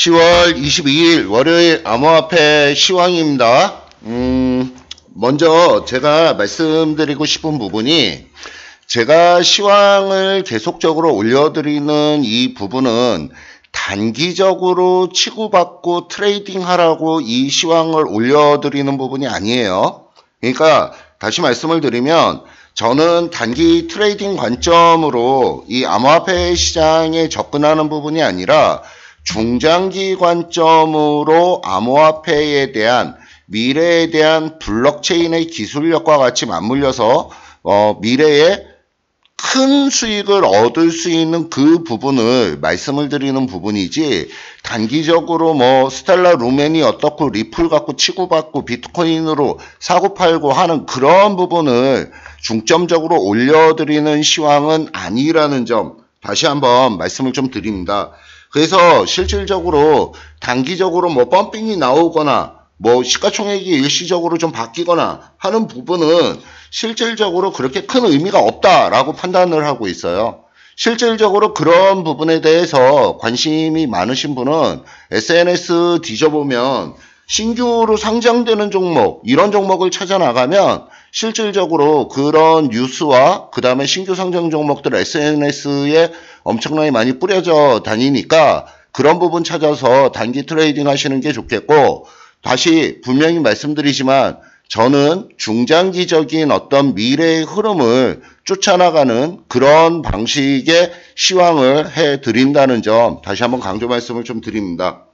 10월 22일 월요일 암호화폐 시황입니다. 먼저 제가 말씀드리고 싶은 부분이 제가 시황을 계속적으로 올려드리는 이 부분은 단기적으로 치고받고 트레이딩 하라고 이 시황을 올려드리는 부분이 아니에요. 그러니까 다시 말씀을 드리면 저는 단기 트레이딩 관점으로 이 암호화폐 시장에 접근하는 부분이 아니라 중장기 관점으로 암호화폐에 대한 미래에 대한 블록체인의 기술력과 같이 맞물려서 미래에 큰 수익을 얻을 수 있는 그 부분을 말씀을 드리는 부분이지, 단기적으로 스텔라 루멘이 어떻고 리플 갖고 치고받고 비트코인으로 사고팔고 하는 그런 부분을 중점적으로 올려드리는 시황은 아니라는 점 다시 한번 말씀을 좀 드립니다. 그래서 실질적으로 단기적으로 펌핑이 나오거나 시가총액이 일시적으로 좀 바뀌거나 하는 부분은 실질적으로 그렇게 큰 의미가 없다라고 판단을 하고 있어요. 실질적으로 그런 부분에 대해서 관심이 많으신 분은 SNS 뒤져보면 신규로 상장되는 종목, 이런 종목을 찾아 나가면 실질적으로 그런 뉴스와 그 다음에 신규 상장 종목들 SNS에 엄청나게 많이 뿌려져 다니니까 그런 부분 찾아서 단기 트레이딩 하시는 게 좋겠고, 다시 분명히 말씀드리지만 저는 중장기적인 어떤 미래의 흐름을 쫓아나가는 그런 방식의 시황을 해드린다는 점 다시 한번 강조 말씀을 좀 드립니다.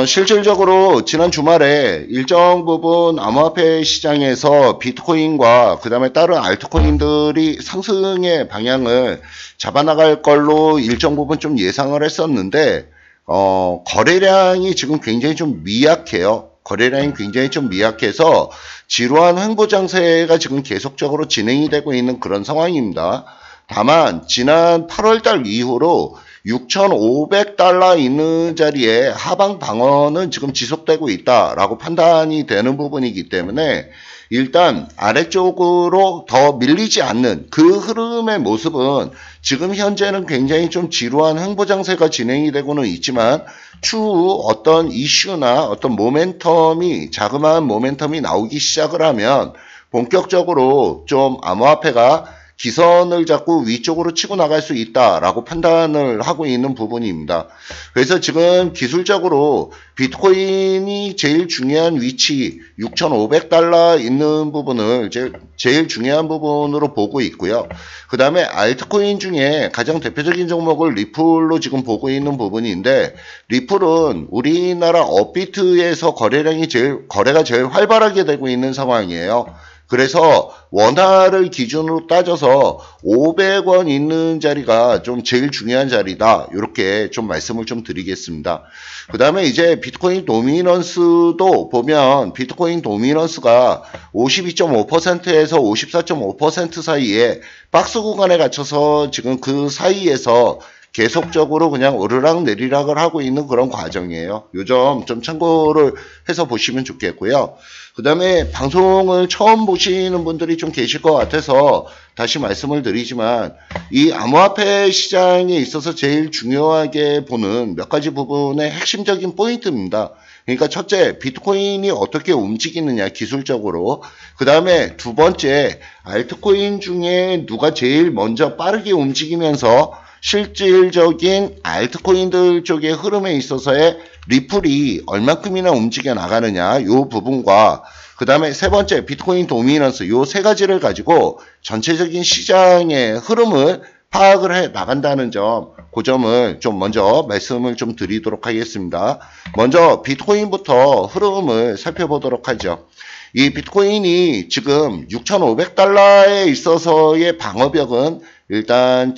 실질적으로 지난 주말에 일정 부분 암호화폐 시장에서 비트코인과 그 다음에 다른 알트코인들이 상승의 방향을 잡아나갈 걸로 일정 부분 좀 예상을 했었는데, 거래량이 지금 굉장히 좀 미약해요. 거래량이 굉장히 좀 미약해서 지루한 횡보 장세가 지금 계속적으로 진행이 되고 있는 그런 상황입니다. 다만 지난 8월달 이후로 6,500달러 있는 자리에 하방 방어는 지금 지속되고 있다라고 판단이 되는 부분이기 때문에 일단 아래쪽으로 더 밀리지 않는 그 흐름의 모습은 지금 현재는 굉장히 좀 지루한 횡보 장세가 진행이 되고는 있지만, 추후 어떤 이슈나 어떤 모멘텀이, 자그마한 모멘텀이 나오기 시작을 하면 본격적으로 좀 암호화폐가 기선을 잡고 위쪽으로 치고 나갈 수 있다라고 판단을 하고 있는 부분입니다. 그래서 지금 기술적으로 비트코인이 제일 중요한 위치 6,500달러 있는 부분을 제일 중요한 부분으로 보고 있고요. 그 다음에 알트코인 중에 가장 대표적인 종목을 리플로 지금 보고 있는 부분인데, 리플은 우리나라 업비트에서 거래가 제일 활발하게 되고 있는 상황이에요. 그래서 원화를 기준으로 따져서 500원 있는 자리가 좀 제일 중요한 자리다, 이렇게 좀 말씀을 좀 드리겠습니다. 그 다음에 이제 비트코인 도미넌스도 보면 비트코인 도미넌스가 52.5%에서 54.5% 사이에 박스 구간에 갇혀서 지금 그 사이에서 계속적으로 그냥 오르락 내리락을 하고 있는 그런 과정이에요. 요 점 좀 참고를 해서 보시면 좋겠고요. 그 다음에 방송을 처음 보시는 분들이 좀 계실 것 같아서 다시 말씀을 드리지만, 이 암호화폐 시장에 있어서 제일 중요하게 보는 몇 가지 부분의 핵심적인 포인트입니다. 그러니까 첫째, 비트코인이 어떻게 움직이느냐 기술적으로. 그 다음에 두 번째, 알트코인 중에 누가 제일 먼저 빠르게 움직이면서 실질적인 알트코인들 쪽의 흐름에 있어서의 리플이 얼만큼이나 움직여 나가느냐, 이 부분과 그 다음에 세 번째 비트코인 도미넌스, 이 세 가지를 가지고 전체적인 시장의 흐름을 파악을 해 나간다는 점, 그 점을 좀 먼저 말씀을 좀 드리도록 하겠습니다. 먼저 비트코인부터 흐름을 살펴보도록 하죠. 이 비트코인이 지금 6,500달러에 있어서의 방어벽은 일단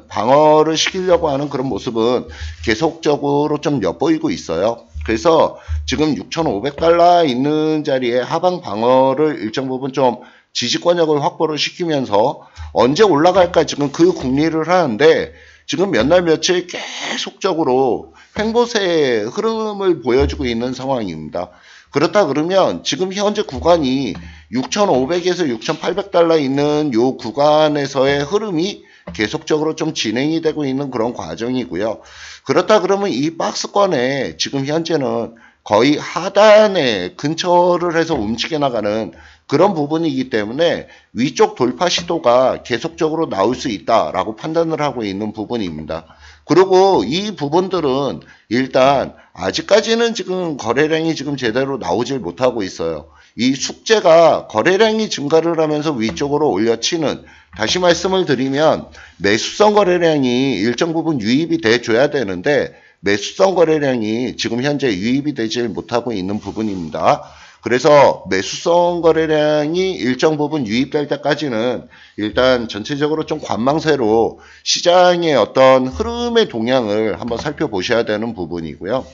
방어를 시키려고 하는 그런 모습은 계속적으로 좀 엿보이고 있어요. 그래서 지금 6,500달러 있는 자리에 하방 방어를 일정 부분 좀 지지권력을 확보를 시키면서 언제 올라갈까 지금 그 궁리를 하는데, 지금 몇 날 며칠 계속적으로 횡보세의 흐름을 보여주고 있는 상황입니다. 그렇다 그러면 지금 현재 구간이 6,500에서 6,800달러 있는 요 구간에서의 흐름이 계속적으로 좀 진행이 되고 있는 그런 과정이고요. 그렇다 그러면 이 박스권에 지금 현재는 거의 하단에 근처를 해서 움직여 나가는 그런 부분이기 때문에 위쪽 돌파 시도가 계속적으로 나올 수 있다라고 판단을 하고 있는 부분입니다. 그리고 이 부분들은 일단 아직까지는 지금 거래량이 지금 제대로 나오질 못하고 있어요. 이 숙제가 거래량이 증가를 하면서 위쪽으로 올려치는, 다시 말씀을 드리면 매수성 거래량이 일정 부분 유입이 돼줘야 되는데 매수성 거래량이 지금 현재 유입이 되질 못하고 있는 부분입니다. 그래서 매수성 거래량이 일정 부분 유입될 때까지는 일단 전체적으로 좀 관망세로 시장의 어떤 흐름의 동향을 한번 살펴보셔야 되는 부분이고요.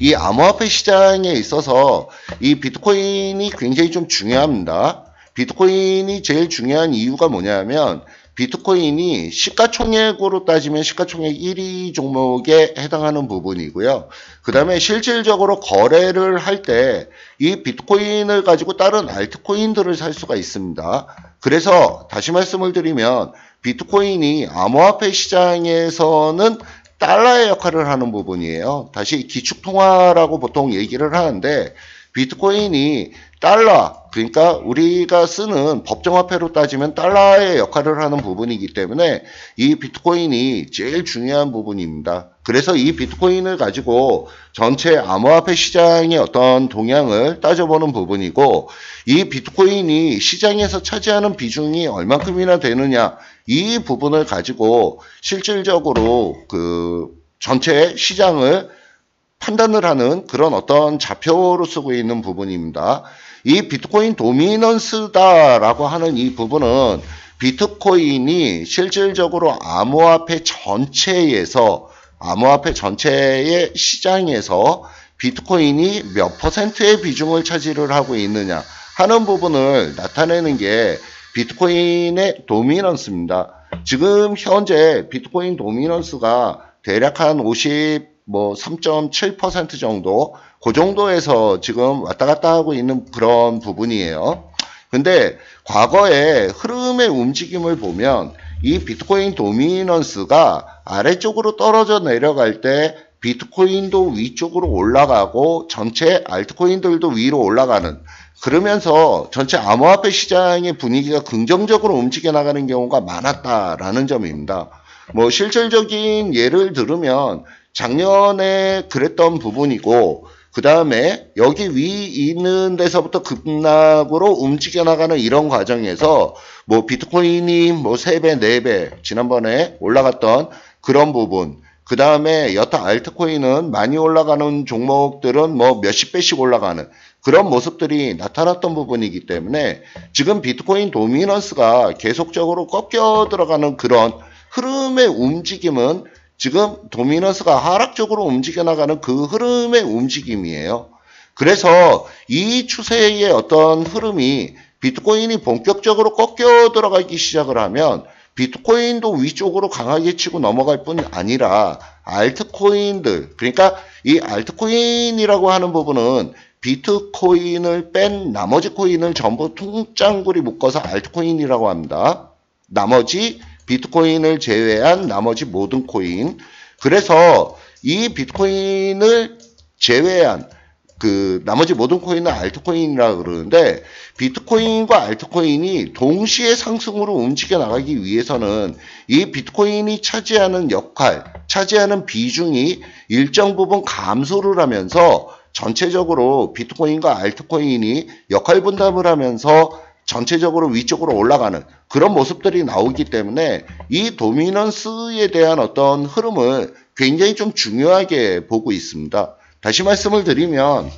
이 암호화폐 시장에 있어서 이 비트코인이 굉장히 좀 중요합니다. 비트코인이 제일 중요한 이유가 뭐냐면 비트코인이 시가총액으로 따지면 시가총액 1위 종목에 해당하는 부분이고요. 그 다음에 실질적으로 거래를 할 때 이 비트코인을 가지고 다른 알트코인들을 살 수가 있습니다. 그래서 다시 말씀을 드리면 비트코인이 암호화폐 시장에서는 달러의 역할을 하는 부분이에요. 다시 기축통화라고 보통 얘기를 하는데 비트코인이 달러, 그러니까 우리가 쓰는 법정화폐로 따지면 달러의 역할을 하는 부분이기 때문에 이 비트코인이 제일 중요한 부분입니다. 그래서 이 비트코인을 가지고 전체 암호화폐 시장의 어떤 동향을 따져보는 부분이고, 이 비트코인이 시장에서 차지하는 비중이 얼만큼이나 되느냐, 이 부분을 가지고 실질적으로 그 전체 시장을 판단을 하는 그런 어떤 좌표로 쓰고 있는 부분입니다. 이 비트코인 도미넌스다라고 하는 이 부분은 비트코인이 실질적으로 암호화폐 전체의 시장에서 비트코인이 몇 퍼센트의 비중을 차지를 하고 있느냐 하는 부분을 나타내는 게 비트코인의 도미넌스입니다. 지금 현재 비트코인 도미넌스가 대략 한 3.7% 정도, 그 정도에서 지금 왔다 갔다 하고 있는 그런 부분이에요. 근데 과거의 흐름의 움직임을 보면 이 비트코인 도미넌스가 아래쪽으로 떨어져 내려갈 때 비트코인도 위쪽으로 올라가고 전체 알트코인들도 위로 올라가는, 그러면서 전체 암호화폐 시장의 분위기가 긍정적으로 움직여 나가는 경우가 많았다라는 점입니다. 뭐 실질적인 예를 들으면 작년에 그랬던 부분이고, 그 다음에 여기 위 있는 데서부터 급락으로 움직여 나가는 이런 과정에서 뭐 비트코인이 뭐 3배, 4배 지난번에 올라갔던 그런 부분, 그 다음에 여타 알트코인은 많이 올라가는 종목들은 뭐 몇십 배씩 올라가는 그런 모습들이 나타났던 부분이기 때문에 지금 비트코인 도미넌스가 계속적으로 꺾여 들어가는 그런 흐름의 움직임은 지금 도미넌스가 하락적으로 움직여 나가는 그 흐름의 움직임이에요. 그래서 이 추세의 어떤 흐름이 비트코인이 본격적으로 꺾여 들어가기 시작을 하면 비트코인도 위쪽으로 강하게 치고 넘어갈 뿐 아니라 알트코인들, 그러니까 이 알트코인이라고 하는 부분은 비트코인을 뺀 나머지 코인을 전부 통짱구리 묶어서 알트코인이라고 합니다. 나머지 비트코인을 제외한 나머지 모든 코인. 그래서 이 비트코인을 제외한 그 나머지 모든 코인은 알트코인이라고 그러는데, 비트코인과 알트코인이 동시에 상승으로 움직여 나가기 위해서는 이 비트코인이 차지하는 역할, 차지하는 비중이 일정 부분 감소를 하면서 전체적으로 비트코인과 알트코인이 역할 분담을 하면서 전체적으로 위쪽으로 올라가는 그런 모습들이 나오기 때문에 이 도미넌스에 대한 어떤 흐름을 굉장히 좀 중요하게 보고 있습니다. 다시 말씀을 드리면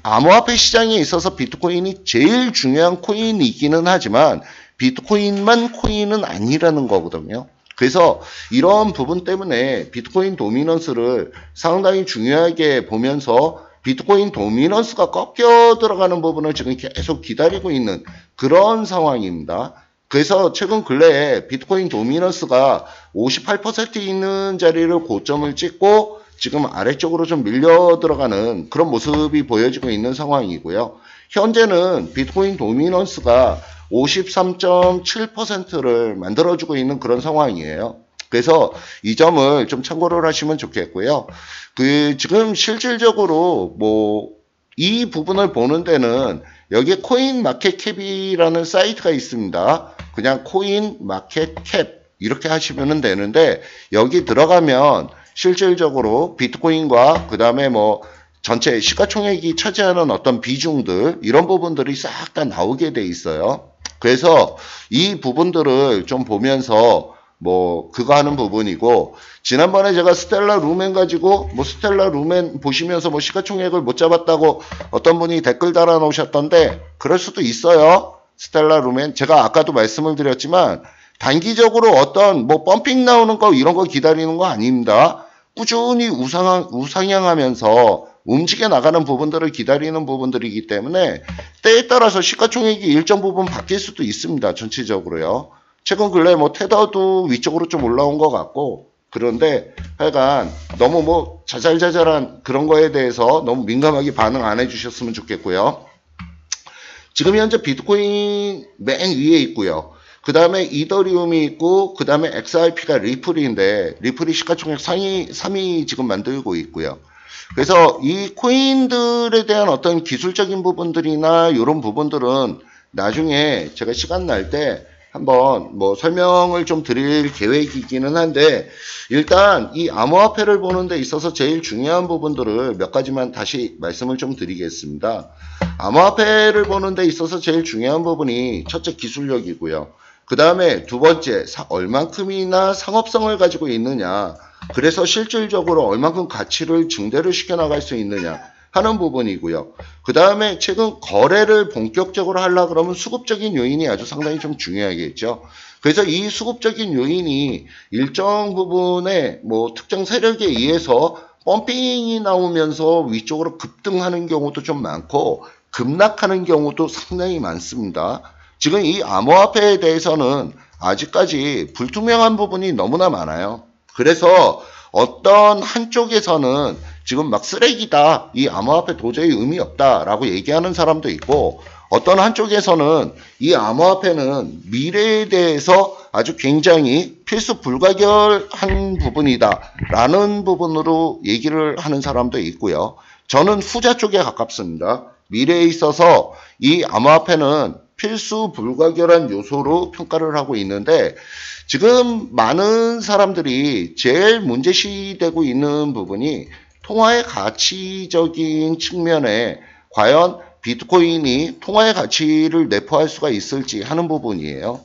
암호화폐 시장에 있어서 비트코인이 제일 중요한 코인이기는 하지만 비트코인만 코인은 아니라는 거거든요. 그래서 이런 부분 때문에 비트코인 도미넌스를 상당히 중요하게 보면서 비트코인 도미넌스가 꺾여 들어가는 부분을 지금 계속 기다리고 있는 그런 상황입니다. 그래서 최근 근래에 비트코인 도미넌스가 58% 있는 자리를 고점을 찍고 지금 아래쪽으로 좀 밀려 들어가는 그런 모습이 보여지고 있는 상황이고요. 현재는 비트코인 도미넌스가 53.7%를 만들어주고 있는 그런 상황이에요. 그래서 이 점을 좀 참고를 하시면 좋겠고요. 지금 실질적으로 이 부분을 보는 데는 여기에 코인 마켓 캡이라는 사이트가 있습니다. 그냥 코인 마켓 캡 이렇게 하시면 되는데, 여기 들어가면 실질적으로 비트코인과 그 다음에 전체 시가총액이 차지하는 어떤 비중들, 이런 부분들이 싹 다 나오게 돼 있어요. 그래서 이 부분들을 좀 보면서 그거 하는 부분이고, 지난번에 제가 스텔라 루멘 가지고 스텔라 루멘 보시면서 시가총액을 못 잡았다고 어떤 분이 댓글 달아 놓으셨던데, 그럴 수도 있어요. 스텔라 루멘 제가 아까도 말씀을 드렸지만 단기적으로 어떤 펌핑 나오는 거 이런 거 기다리는 거 아닙니다. 꾸준히 우상향하면서 움직여 나가는 부분들을 기다리는 부분들이기 때문에 때에 따라서 시가총액이 일정 부분 바뀔 수도 있습니다. 전체적으로요. 최근 근래 테더도 위쪽으로 좀 올라온 것 같고, 그런데 하여간 너무 자잘자잘한 그런 거에 대해서 너무 민감하게 반응 안 해주셨으면 좋겠고요. 지금 현재 비트코인 맨 위에 있고요. 그 다음에 이더리움이 있고, 그 다음에 XRP가 리플인데, 리플이 시가총액 3위 지금 만들고 있고요. 그래서 이 코인들에 대한 어떤 기술적인 부분들이나 이런 부분들은 나중에 제가 시간 날 때 한번 설명을 좀 드릴 계획이기는 한데, 일단 이 암호화폐를 보는 데 있어서 제일 중요한 부분들을 몇 가지만 다시 말씀을 좀 드리겠습니다. 암호화폐를 보는 데 있어서 제일 중요한 부분이 첫째 기술력이고요. 그 다음에 두 번째 얼만큼이나 상업성을 가지고 있느냐, 그래서 실질적으로 얼만큼 가치를 증대를 시켜나갈 수 있느냐 하는 부분이고요. 그 다음에 최근 거래를 본격적으로 하려고 그러면 수급적인 요인이 아주 상당히 좀 중요하겠죠. 그래서 이 수급적인 요인이 일정 부분의 특정 세력에 의해서 펌핑이 나오면서 위쪽으로 급등하는 경우도 좀 많고 급락하는 경우도 상당히 많습니다. 지금 이 암호화폐에 대해서는 아직까지 불투명한 부분이 너무나 많아요. 그래서 어떤 한쪽에서는 지금 쓰레기다, 이 암호화폐 도저히 의미 없다 라고 얘기하는 사람도 있고, 어떤 한쪽에서는 이 암호화폐는 미래에 대해서 아주 굉장히 필수 불가결한 부분이다 라는 부분으로 얘기를 하는 사람도 있고요. 저는 후자 쪽에 가깝습니다. 미래에 있어서 이 암호화폐는 필수 불가결한 요소로 평가를 하고 있는데, 지금 많은 사람들이 제일 문제시되고 있는 부분이 통화의 가치적인 측면에 과연 비트코인이 통화의 가치를 내포할 수가 있을지 하는 부분이에요.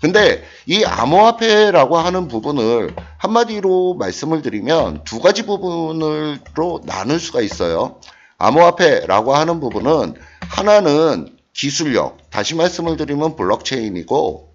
근데 이 암호화폐라고 하는 부분을 한마디로 말씀을 드리면 두 가지 부분으로 나눌 수가 있어요. 암호화폐라고 하는 부분은 하나는 기술력, 다시 말씀을 드리면 블록체인이고,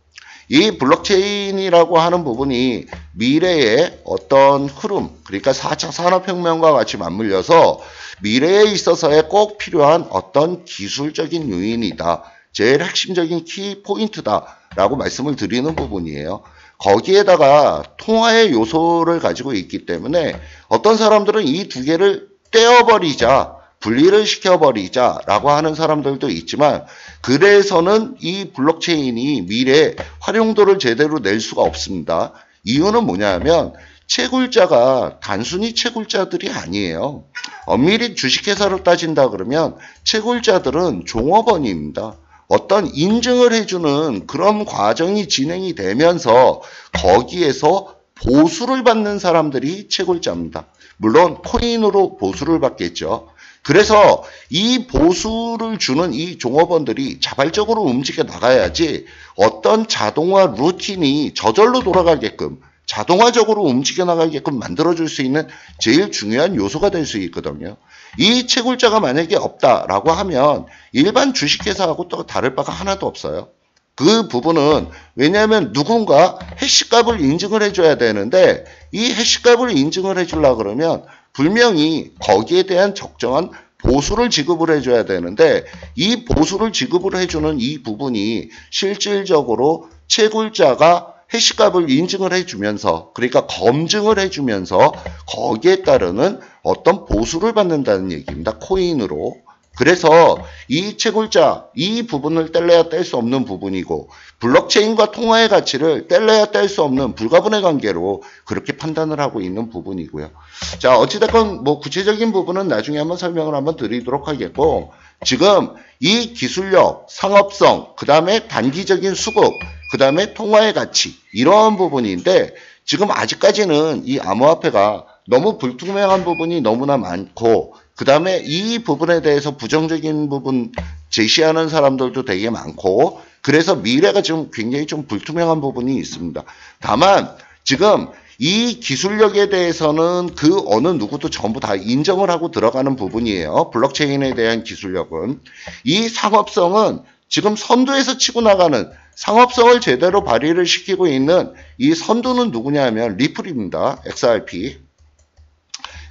이 블록체인이라고 하는 부분이 미래의 어떤 흐름, 그러니까 4차 산업혁명과 같이 맞물려서 미래에 있어서의 꼭 필요한 어떤 기술적인 요인이다. 제일 핵심적인 키포인트다 라고 말씀을 드리는 부분이에요. 거기에다가 통화의 요소를 가지고 있기 때문에 어떤 사람들은 이 두 개를 떼어버리자, 분리를 시켜버리자 라고 하는 사람들도 있지만, 그래서는 이 블록체인이 미래에 활용도를 제대로 낼 수가 없습니다. 이유는 뭐냐면 채굴자가 단순히 채굴자들이 아니에요. 엄밀히 주식회사로 따진다 그러면 채굴자들은 종업원입니다. 어떤 인증을 해주는 그런 과정이 진행이 되면서 거기에서 보수를 받는 사람들이 채굴자입니다. 물론 코인으로 보수를 받겠죠. 그래서 이 보수를 주는 이 종업원들이 자발적으로 움직여 나가야지 어떤 자동화 루틴이 저절로 돌아가게끔, 자동화적으로 움직여 나가게끔 만들어줄 수 있는 제일 중요한 요소가 될 수 있거든요. 이 채굴자가 만약에 없다라고 하면 일반 주식회사하고 또 다를 바가 하나도 없어요. 그 부분은 왜냐하면 누군가 해시값을 인증을 해줘야 되는데, 이 해시값을 인증을 해주려고 그러면 분명히 거기에 대한 적정한 보수를 지급을 해줘야 되는데, 이 보수를 지급을 해주는 이 부분이 실질적으로 채굴자가 해시값을 인증을 해주면서, 그러니까 검증을 해주면서 거기에 따르는 어떤 보수를 받는다는 얘기입니다. 코인으로. 그래서 이 채굴자, 이 부분을 뗄래야 뗄 수 없는 부분이고, 블록체인과 통화의 가치를 뗄래야 뗄 수 없는 불가분의 관계로 그렇게 판단을 하고 있는 부분이고요. 자, 어찌됐건 뭐 구체적인 부분은 나중에 한번 설명을 한번 드리도록 하겠고, 지금 이 기술력, 상업성, 그 다음에 단기적인 수급, 그 다음에 통화의 가치, 이런 부분인데, 지금 아직까지는 이 암호화폐가 너무 불투명한 부분이 너무나 많고, 그 다음에 이 부분에 대해서 부정적인 부분 제시하는 사람들도 되게 많고, 그래서 미래가 지금 굉장히 좀 불투명한 부분이 있습니다. 다만 지금 이 기술력에 대해서는 그 어느 누구도 전부 다 인정을 하고 들어가는 부분이에요. 블록체인에 대한 기술력은. 이 상업성은 지금 선두에서 치고 나가는, 상업성을 제대로 발휘를 시키고 있는 이 선두는 누구냐 하면 리플입니다. XRP.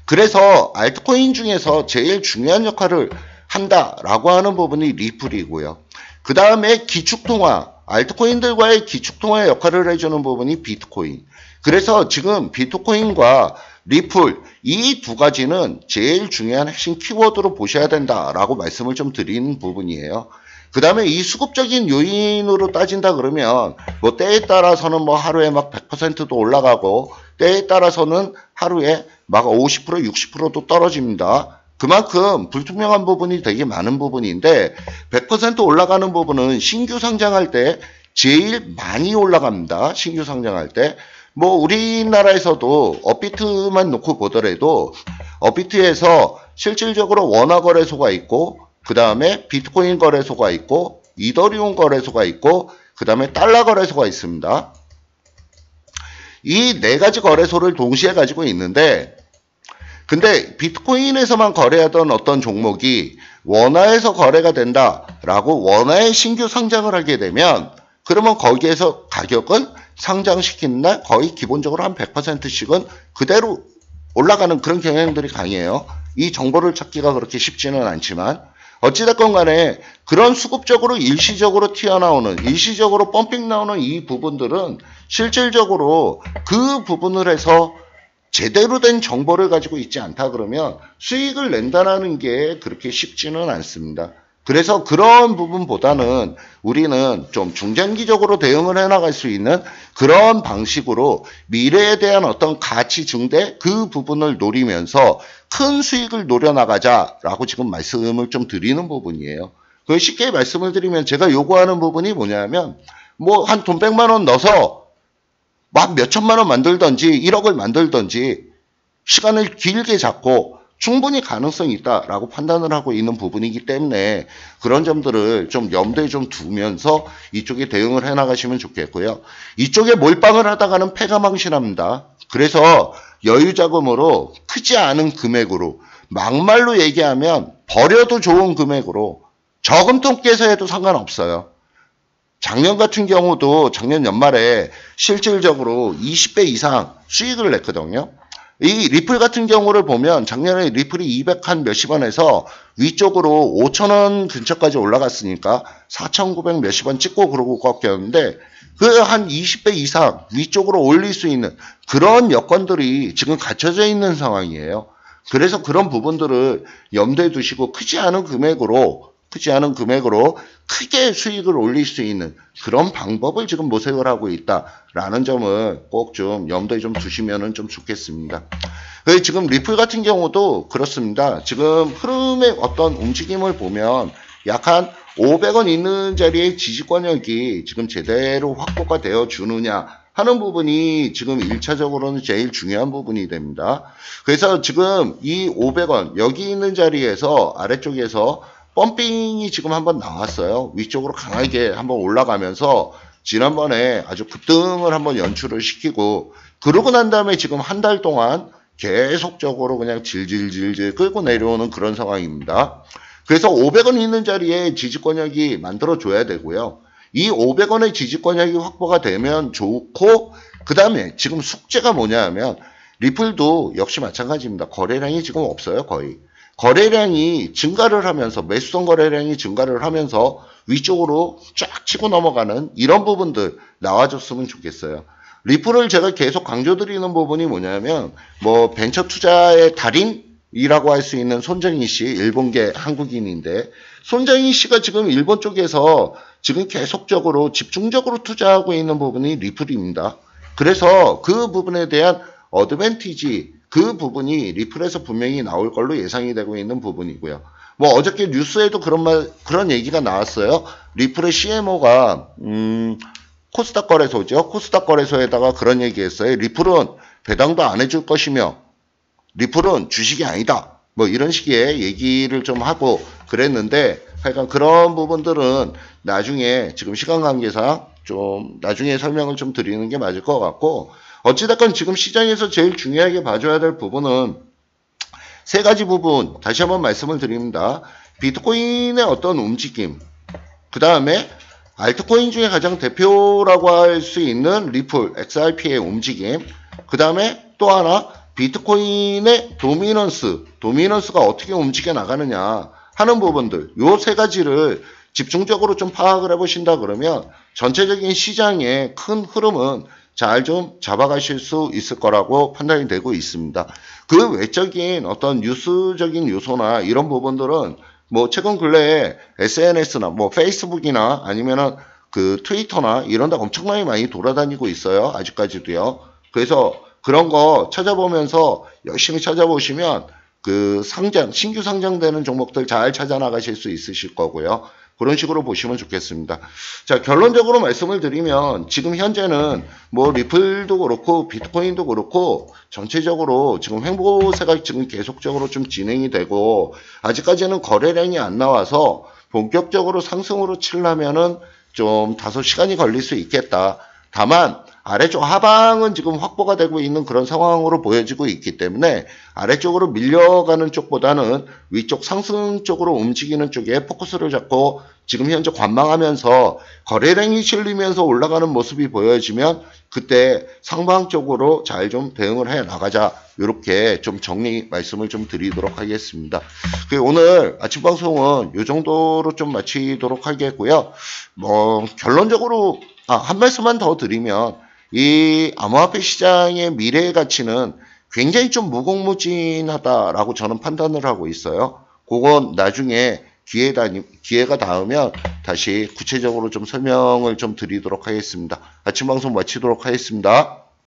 그래서 알트코인 중에서 제일 중요한 역할을 한다라고 하는 부분이 리플이고요. 그 다음에 기축통화, 알트코인들과의 기축통화의 역할을 해주는 부분이 비트코인. 그래서 지금 비트코인과 리플, 이 두 가지는 제일 중요한 핵심 키워드로 보셔야 된다라고 말씀을 좀 드리는 부분이에요. 그 다음에 이 수급적인 요인으로 따진다 그러면 뭐 때에 따라서는 뭐 하루에 막 100%도 올라가고, 때에 따라서는 하루에 막 50%, 60%도 떨어집니다. 그만큼 불투명한 부분이 되게 많은 부분인데, 100% 올라가는 부분은 신규 상장할 때 제일 많이 올라갑니다. 신규 상장할 때. 뭐 우리나라에서도 업비트만 놓고 보더라도 업비트에서 실질적으로 원화 거래소가 있고, 그 다음에 비트코인 거래소가 있고, 이더리움 거래소가 있고, 그 다음에 달러 거래소가 있습니다. 이 네 가지 거래소를 동시에 가지고 있는데, 근데 비트코인에서만 거래하던 어떤 종목이 원화에서 거래가 된다라고 원화에 신규 상장을 하게 되면, 그러면 거기에서 가격은 상장시키는 날 거의 기본적으로 한 100%씩은 그대로 올라가는 그런 경향들이 강해요. 이 정보를 찾기가 그렇게 쉽지는 않지만, 어찌됐건 간에 그런 수급적으로 일시적으로 튀어나오는, 일시적으로 펌핑 나오는 이 부분들은 실질적으로 그 부분을 해서 제대로 된 정보를 가지고 있지 않다 그러면 수익을 낸다는 게 그렇게 쉽지는 않습니다. 그래서 그런 부분보다는 우리는 좀 중장기적으로 대응을 해나갈 수 있는 그런 방식으로 미래에 대한 어떤 가치 증대, 그 부분을 노리면서 큰 수익을 노려나가자라고 지금 말씀을 좀 드리는 부분이에요. 쉽게 말씀을 드리면 제가 요구하는 부분이 뭐냐면, 뭐 한 돈 100만 원 넣어서 막 몇천만 원 만들던지 1억을 만들던지 시간을 길게 잡고 충분히 가능성이 있다라고 판단을 하고 있는 부분이기 때문에 그런 점들을 좀 염두에 좀 두면서 이쪽에 대응을 해나가시면 좋겠고요. 이쪽에 몰빵을 하다가는 패가 망신합니다. 그래서 여유자금으로 크지 않은 금액으로, 막말로 얘기하면 버려도 좋은 금액으로 저금통 깨서 해도 상관없어요. 작년 같은 경우도 작년 연말에 실질적으로 20배 이상 수익을 냈거든요. 이 리플 같은 경우를 보면 작년에 리플이 200한 몇십 원에서 위쪽으로 5,000원 근처까지 올라갔으니까 4,900 몇십 원 찍고 그러고 꺾였는데, 그 한 20배 이상 위쪽으로 올릴 수 있는 그런 여건들이 지금 갖춰져 있는 상황이에요. 그래서 그런 부분들을 염두에 두시고 크지 않은 금액으로 크게 수익을 올릴 수 있는 그런 방법을 지금 모색을 하고 있다라는 점을 꼭 좀 염두에 좀 두시면 좀 좋겠습니다. 지금 리플 같은 경우도 그렇습니다. 지금 흐름의 어떤 움직임을 보면 약 한 500원 있는 자리에 지지권역이 지금 제대로 확보가 되어 주느냐 하는 부분이 지금 1차적으로는 제일 중요한 부분이 됩니다. 그래서 지금 이 500원 여기 있는 자리에서 아래쪽에서 펌핑이 지금 한번 나왔어요. 위쪽으로 강하게 한번 올라가면서 지난번에 아주 급등을 한번 연출을 시키고, 그러고 난 다음에 지금 한 달 동안 계속적으로 그냥 질질질질 끌고 내려오는 그런 상황입니다. 그래서 500원 있는 자리에 지지권역이 만들어줘야 되고요. 이 500원의 지지권역이 확보가 되면 좋고, 그 다음에 지금 숙제가 뭐냐 하면 리플도 역시 마찬가지입니다. 거래량이 지금 없어요, 거의. 거래량이 증가를 하면서 매수성 거래량이 증가를 하면서 위쪽으로 쫙 치고 넘어가는 이런 부분들 나와줬으면 좋겠어요. 리플을 제가 계속 강조드리는 부분이 뭐냐면 뭐 벤처 투자의 달인이라고 할 수 있는 손정희 씨, 일본계 한국인인데 손정희 씨가 지금 일본 쪽에서 지금 계속적으로 집중적으로 투자하고 있는 부분이 리플입니다. 그래서 그 부분에 대한 어드밴티지 그 부분이 리플에서 분명히 나올 걸로 예상이 되고 있는 부분이고요. 뭐 어저께 뉴스에도 그런 얘기가 나왔어요. 리플의 CMO가 코스닥 거래소죠. 코스닥 거래소에다가 그런 얘기했어요. 리플은 배당도 안 해줄 것이며 리플은 주식이 아니다. 뭐 이런 식의 얘기를 좀 하고 그랬는데 하여간 그런 부분들은 나중에 지금 시간 관계상 좀 나중에 설명을 좀 드리는 게 맞을 것 같고 어찌됐건 지금 시장에서 제일 중요하게 봐줘야 될 부분은 세 가지 부분 다시 한번 말씀을 드립니다. 비트코인의 어떤 움직임, 그 다음에 알트코인 중에 가장 대표라고 할 수 있는 리플, XRP의 움직임, 그 다음에 또 하나 비트코인의 도미넌스가 어떻게 움직여 나가느냐 하는 부분들, 요 세 가지를 집중적으로 좀 파악을 해보신다 그러면 전체적인 시장의 큰 흐름은 잘 좀 잡아가실 수 있을 거라고 판단이 되고 있습니다. 그 외적인 어떤 뉴스적인 요소나 이런 부분들은 뭐 최근 근래에 SNS나 뭐 페이스북이나 아니면은 그 트위터나 이런 데 엄청나게 많이 돌아다니고 있어요. 아직까지도요. 그래서 그런 거 찾아보면서 열심히 찾아보시면 그 신규 상장되는 종목들 잘 찾아 나가실 수 있으실 거고요. 그런 식으로 보시면 좋겠습니다. 자, 결론적으로 말씀을 드리면 지금 현재는 뭐 리플도 그렇고 비트코인도 그렇고 전체적으로 지금 횡보세가 지금 계속적으로 좀 진행이 되고 아직까지는 거래량이 안 나와서 본격적으로 상승으로 치려면은 좀 다소 시간이 걸릴 수 있겠다. 다만 아래쪽 하방은 지금 확보가 되고 있는 그런 상황으로 보여지고 있기 때문에 아래쪽으로 밀려가는 쪽보다는 위쪽 상승 쪽으로 움직이는 쪽에 포커스를 잡고 지금 현재 관망하면서 거래량이 실리면서 올라가는 모습이 보여지면 그때 상방 쪽으로 잘 좀 대응을 해 나가자. 이렇게 좀 정리 말씀을 좀 드리도록 하겠습니다. 오늘 아침 방송은 이 정도로 좀 마치도록 하겠고요. 뭐 결론적으로 한 말씀만 더 드리면 이 암호화폐 시장의 미래의 가치는 굉장히 좀 무궁무진하다라고 저는 판단을 하고 있어요. 그건 나중에 기회가 닿으면 다시 구체적으로 좀 설명을 좀 드리도록 하겠습니다. 아침 방송 마치도록 하겠습니다.